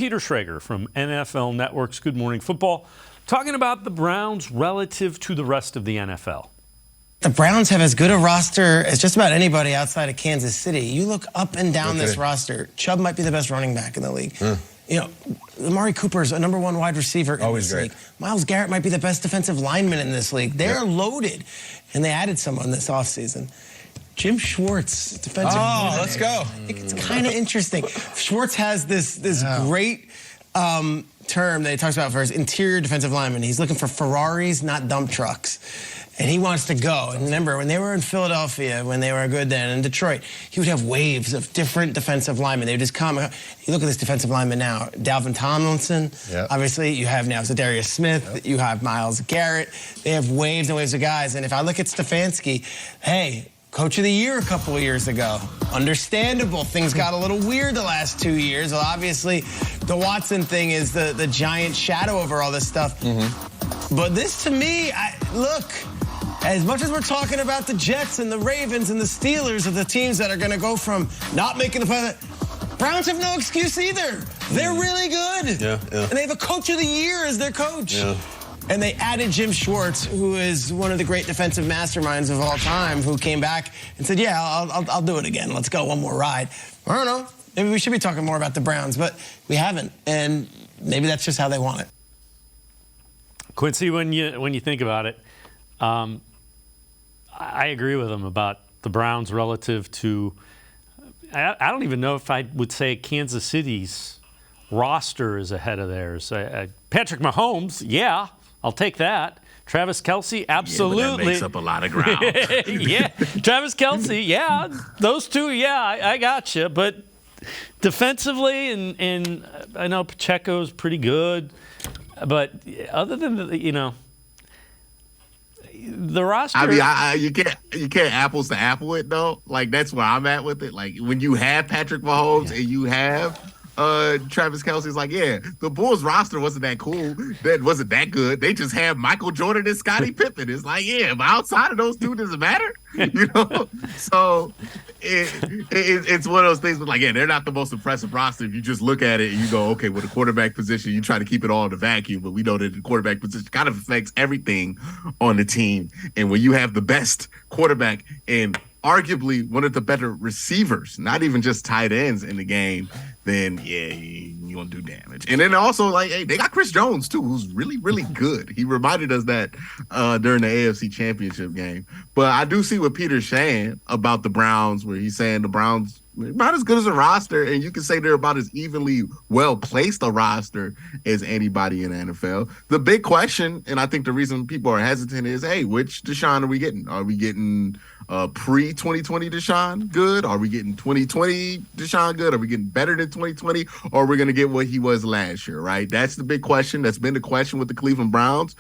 Peter Schrager from NFL Network's Good Morning Football, talking about the Browns relative to the rest of the NFL. The Browns have as good a roster as just about anybody outside of Kansas City. You look up and down this roster. Chubb might be the best running back in the league. You know, Amari Cooper's a number one wide receiver in this league. Myles Garrett might be the best defensive lineman in this league. They're loaded. And they added someone this offseason. Jim Schwartz, defensive coordinator. Let's go. I think it's kind of interesting. Schwartz has this great term that he talks about for his interior defensive lineman. He's looking for Ferraris, not dump trucks. And he wants to go. And remember, when they were in Philadelphia, when they were good then, in Detroit, he would have waves of different defensive linemen. They would just come. You look at this defensive lineman now. Dalvin Tomlinson, obviously. You have now Zadarius Smith. You have Myles Garrett. They have waves and waves of guys. And if I look at Stefanski, hey, Coach of the Year a couple of years ago. Understandable. Things got a little weird the last 2 years. Well, obviously, the Watson thing is the giant shadow over all this stuff. But this, to me, look, as much as we're talking about the Jets and the Ravens and the Steelers of the teams that are going to go from not making the playoffs, Browns have no excuse either. They're really good. And they have a Coach of the Year as their coach. And they added Jim Schwartz, who is one of the great defensive masterminds of all time, who came back and said, yeah, I'll do it again. Let's go, one more ride. I don't know. Maybe we should be talking more about the Browns, but we haven't. And maybe that's just how they want it. Quincy, when you think about it, I agree with him about the Browns relative to, I don't even know if I would say Kansas City's roster is ahead of theirs. Patrick Mahomes, yeah, I'll take that. Travis Kelce, absolutely. Yeah, but that makes up a lot of ground. Travis Kelce, yeah. Those two, I got you. But defensively, and I know Pacheco's pretty good. But other than the roster, I mean, you can't apples to apple it though. Like that's where I'm at with it. Like when you have Patrick Mahomes and you have Travis Kelce's like, the Bulls roster wasn't that cool. That wasn't that good. They just have Michael Jordan and Scottie Pippen. It's like, but outside of those two, does it matter? So it's one of those things. But like, they're not the most impressive roster. If you just look at it and you go, okay, with the quarterback position, you try to keep it all in the vacuum. But we know that the quarterback position kind of affects everything on the team. And when you have the best quarterback and arguably one of the better receivers, not even just tight ends in the game, then you're gonna do damage. And then also, like, they got Chris Jones too, who's really, really good. He reminded us that during the AFC Championship game. But I do see what Peter's saying about the Browns, where he's saying the Browns about as good as a roster, and you can say they're about as evenly well placed a roster as anybody in the NFL. The big question, and I think the reason people are hesitant is, which Deshaun are we getting? Are we getting pre-2020 Deshaun good? Are we getting 2020 Deshaun good? Are we getting better than 2020? Or are we going to get what he was last year, right? That's the big question. That's been the question with the Cleveland Browns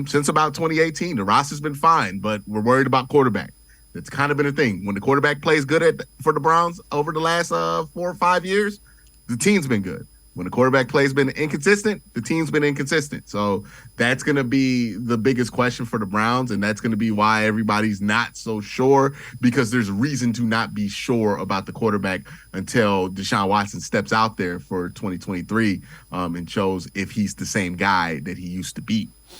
since about 2018. The roster's been fine, but we're worried about quarterback. That's kind of been a thing. When the quarterback plays good for the Browns over the last 4 or 5 years, the team's been good. When the quarterback play's been inconsistent, the team's been inconsistent. So that's going to be the biggest question for the Browns, and that's going to be why everybody's not so sure, because there's reason to not be sure about the quarterback until Deshaun Watson steps out there for 2023 and shows if he's the same guy that he used to be.